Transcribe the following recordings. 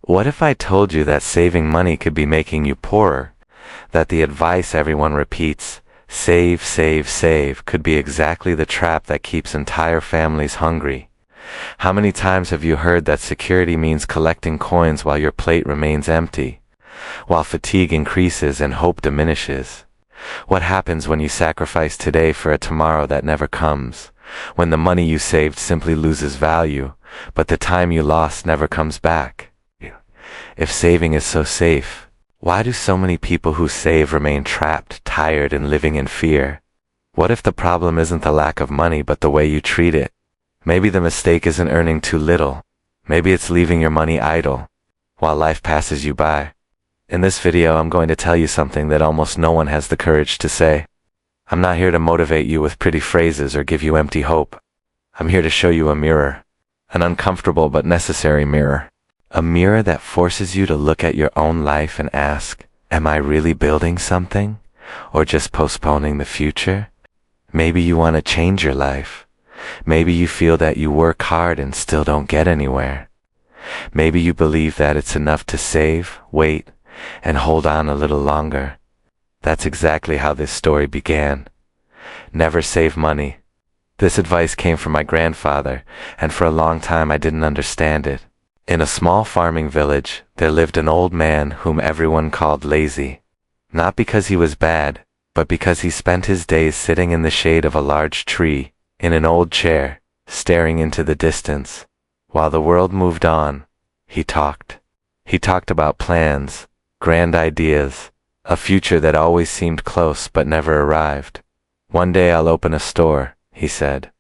What if I told you that saving money could be making you poorer? That the advice everyone repeats, save, save, save, could be exactly the trap that keeps entire families hungry? How many times have you heard that security means collecting coins while your plate remains empty, while fatigue increases and hope diminishes? What happens when you sacrifice today for a tomorrow that never comes? When the money you saved simply loses value, but the time you lost never comes back? If saving is so safe, why do so many people who save remain trapped, tired, and living in fear? What if the problem isn't the lack of money but the way you treat it? Maybe the mistake isn't earning too little. Maybe it's leaving your money idle while life passes you by. In this video, I'm going to tell you something that almost no one has the courage to say. I'm not here to motivate you with pretty phrases or give you empty hope. I'm here to show you a mirror, an uncomfortable but necessary mirror. A mirror that forces you to look at your own life and ask, am I really building something, or just postponing the future? Maybe you want to change your life. Maybe you feel that you work hard and still don't get anywhere. Maybe you believe that it's enough to save, wait, and hold on a little longer. That's exactly how this story began. Never save money. This advice came from my grandfather, and for a long time I didn't understand it. In a small farming village, there lived an old man whom everyone called lazy. Not because he was bad, but because he spent his days sitting in the shade of a large tree, in an old chair, staring into the distance. While the world moved on, he talked. He talked about plans, grand ideas, a future that always seemed close but never arrived. One day I'll open a store, he said.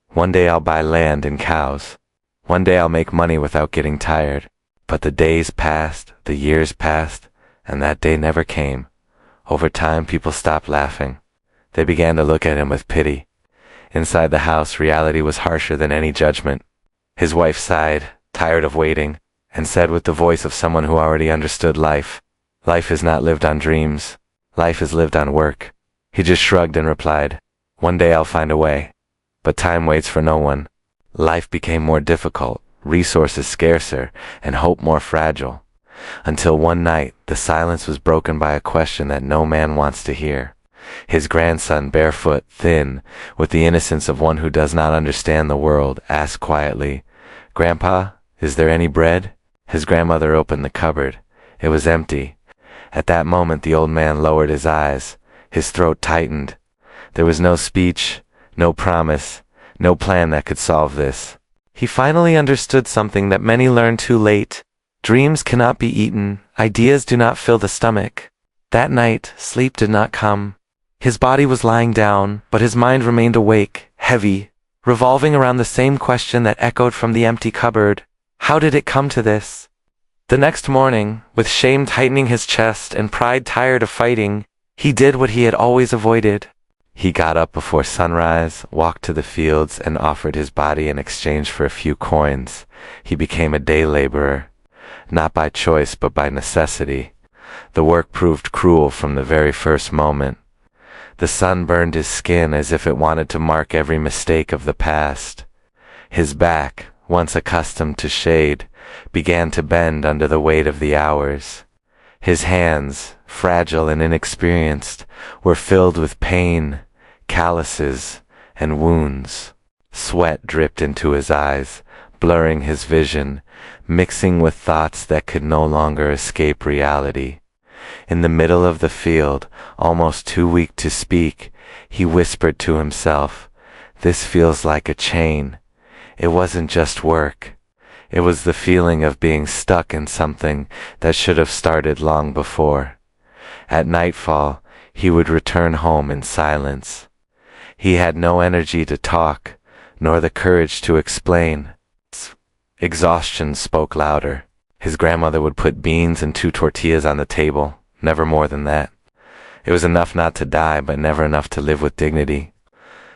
One day I'll buy land and cows. One day I'll make money without getting tired. But the days passed, the years passed, and that day never came. Over time, people stopped laughing. They began to look at him with pity. Inside the house, reality was harsher than any judgment. His wife sighed, tired of waiting, and said with the voice of someone who already understood life, "Life is not lived on dreams. Life is lived on work." He just shrugged and replied, "One day I'll find a way." But time waits for no one. Life became more difficult, resources scarcer, and hope more fragile. Until one night, the silence was broken by a question that no man wants to hear. His grandson, barefoot, thin, with the innocence of one who does not understand the world, asked quietly, "Grandpa, is there any bread?" His grandmother opened the cupboard. It was empty. At that moment, the old man lowered his eyes. His throat tightened. There was no speech, no promise, no plan that could solve this. He finally understood something that many learn too late. Dreams cannot be eaten. Ideas do not fill the stomach. That night, sleep did not come. His body was lying down, but his mind remained awake, heavy, revolving around the same question that echoed from the empty cupboard. How did it come to this? The next morning, with shame tightening his chest and pride tired of fighting, he did what he had always avoided. He got up before sunrise, walked to the fields, and offered his body in exchange for a few coins. He became a day laborer, not by choice but by necessity. The work proved cruel from the very first moment. The sun burned his skin as if it wanted to mark every mistake of the past. His back, once accustomed to shade, began to bend under the weight of the hours. His hands, fragile and inexperienced, were filled with pain, calluses, and wounds. Sweat dripped into his eyes, blurring his vision, mixing with thoughts that could no longer escape reality. In the middle of the field, almost too weak to speak, he whispered to himself, "This feels like a chain." It wasn't just work. It was the feeling of being stuck in something that should have started long before. At nightfall, he would return home in silence. He had no energy to talk, nor the courage to explain. Exhaustion spoke louder. His grandmother would put beans and 2 tortillas on the table, never more than that. It was enough not to die, but never enough to live with dignity.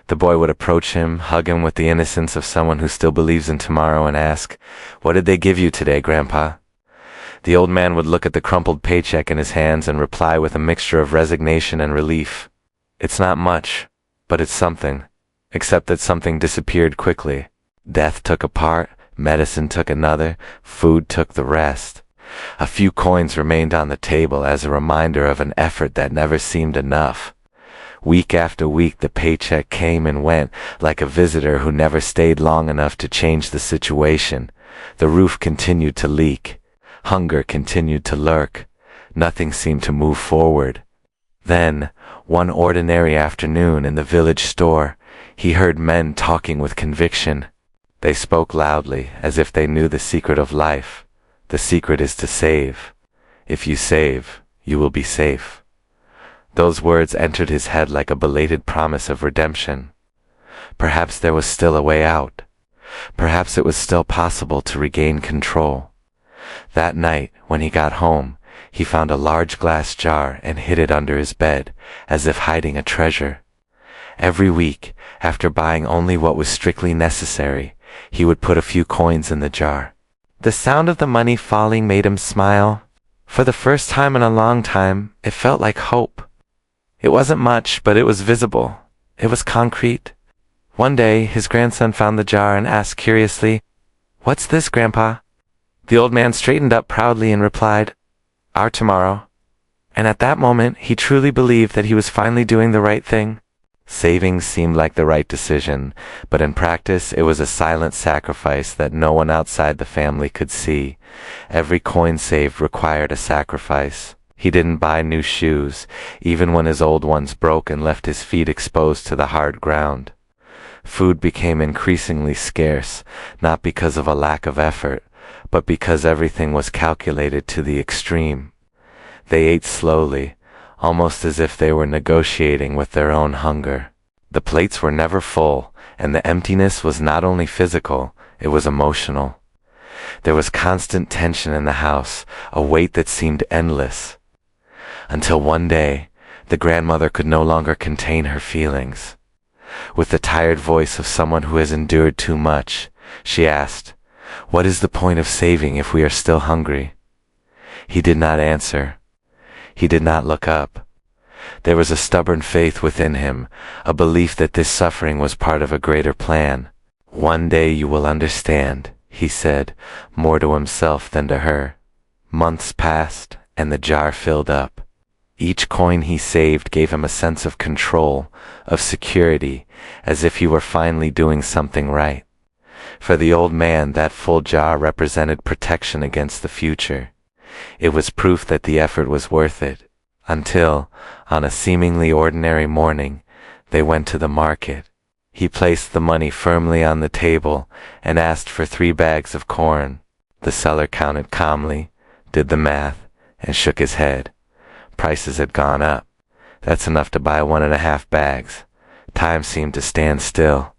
The boy would approach him, hug him with the innocence of someone who still believes in tomorrow, and ask, "What did they give you today, Grandpa?" The old man would look at the crumpled paycheck in his hands and reply with a mixture of resignation and relief, "It's not much, but it's something," except that something disappeared quickly. Death took a part, medicine took another, food took the rest. A few coins remained on the table as a reminder of an effort that never seemed enough. Week after week the paycheck came and went like a visitor who never stayed long enough to change the situation. The roof continued to leak. Hunger continued to lurk. Nothing seemed to move forward. Then, one ordinary afternoon in the village store, he heard men talking with conviction. They spoke loudly, as if they knew the secret of life. The secret is to save. If you save, you will be safe. Those words entered his head like a belated promise of redemption. Perhaps there was still a way out. Perhaps it was still possible to regain control. That night, when he got home, he found a large glass jar and hid it under his bed, as if hiding a treasure. Every week, after buying only what was strictly necessary, he would put a few coins in the jar. The sound of the money falling made him smile. For the first time in a long time, it felt like hope. It wasn't much, but it was visible. It was concrete. One day, his grandson found the jar and asked curiously, "What's this, Grandpa?" The old man straightened up proudly and replied, "Our tomorrow." And at that moment, he truly believed that he was finally doing the right thing. Saving seemed like the right decision, but in practice it was a silent sacrifice that no one outside the family could see. Every coin saved required a sacrifice. He didn't buy new shoes, even when his old ones broke and left his feet exposed to the hard ground. Food became increasingly scarce, not because of a lack of effort, but because everything was calculated to the extreme. They ate slowly, almost as if they were negotiating with their own hunger. The plates were never full, and the emptiness was not only physical, it was emotional. There was constant tension in the house, a weight that seemed endless. Until one day, the grandmother could no longer contain her feelings. With the tired voice of someone who has endured too much, she asked, "What is the point of saving if we are still hungry?" He did not answer. He did not look up. There was a stubborn faith within him, a belief that this suffering was part of a greater plan. "One day you will understand," he said, more to himself than to her. Months passed, and the jar filled up. Each coin he saved gave him a sense of control, of security, as if he were finally doing something right. For the old man, that full jar represented protection against the future. It was proof that the effort was worth it, until, on a seemingly ordinary morning, they went to the market. He placed the money firmly on the table and asked for 3 bags of corn. The seller counted calmly, did the math, and shook his head. Prices had gone up. That's enough to buy 1.5 bags. Time seemed to stand still.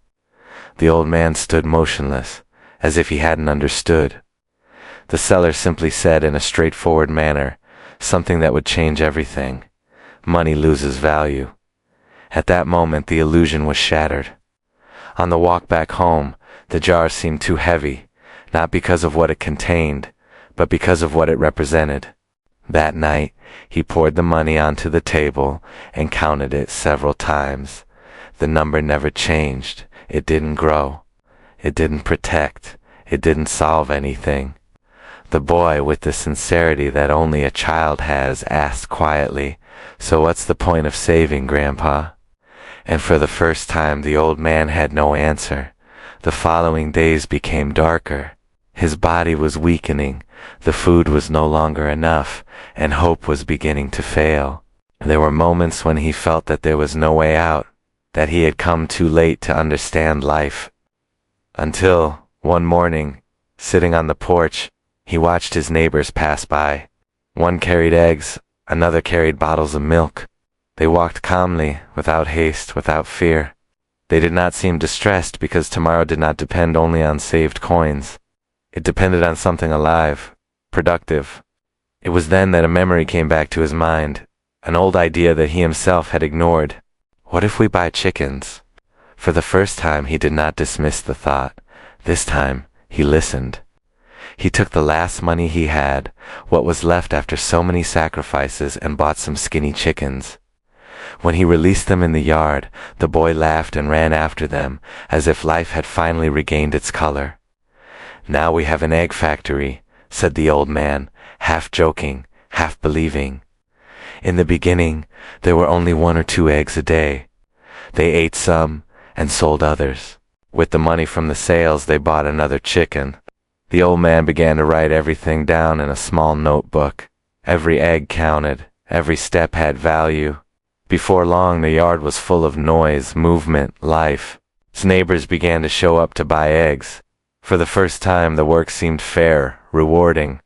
The old man stood motionless, as if he hadn't understood. The seller simply said in a straightforward manner, something that would change everything: "Money loses value." At that moment the illusion was shattered. On the walk back home, the jar seemed too heavy, not because of what it contained, but because of what it represented. That night, he poured the money onto the table and counted it several times. The number never changed. It didn't grow. It didn't protect. It didn't solve anything. The boy, with the sincerity that only a child has, asked quietly, "So what's the point of saving, Grandpa?" And for the first time the old man had no answer. The following days became darker. His body was weakening, the food was no longer enough, and hope was beginning to fail. There were moments when he felt that there was no way out, that he had come too late to understand life. Until, one morning, sitting on the porch, he watched his neighbors pass by. One carried eggs, another carried bottles of milk. They walked calmly, without haste, without fear. They did not seem distressed because tomorrow did not depend only on saved coins. It depended on something alive, productive. It was then that a memory came back to his mind, an old idea that he himself had ignored. What if we buy chickens? For the first time he did not dismiss the thought. This time he listened. He took the last money he had, what was left after so many sacrifices, and bought some skinny chickens. When he released them in the yard, the boy laughed and ran after them, as if life had finally regained its color. "Now we have an egg factory," said the old man, half joking, half believing. In the beginning, there were only 1 or 2 eggs a day. They ate some and sold others. With the money from the sales, they bought another chicken. The old man began to write everything down in a small notebook. Every egg counted. Every step had value. Before long, the yard was full of noise, movement, life. His neighbors began to show up to buy eggs. For the first time, the work seemed fair, rewarding.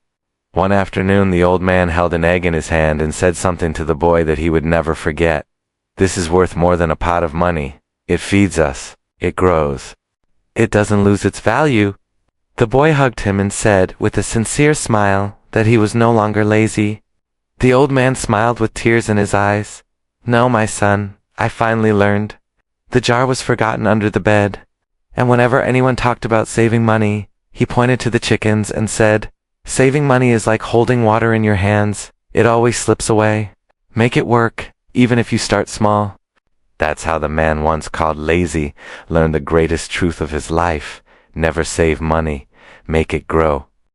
One afternoon, the old man held an egg in his hand and said something to the boy that he would never forget. "This is worth more than a pot of money. It feeds us. It grows. It doesn't lose its value." The boy hugged him and said, with a sincere smile, that he was no longer lazy. The old man smiled with tears in his eyes. "No, my son, I finally learned. The jar was forgotten under the bed. And whenever anyone talked about saving money, he pointed to the chickens and said, 'Saving money is like holding water in your hands. It always slips away. Make it work, even if you start small.'" That's how the man once called lazy learned the greatest truth of his life. Never save money. Make it grow.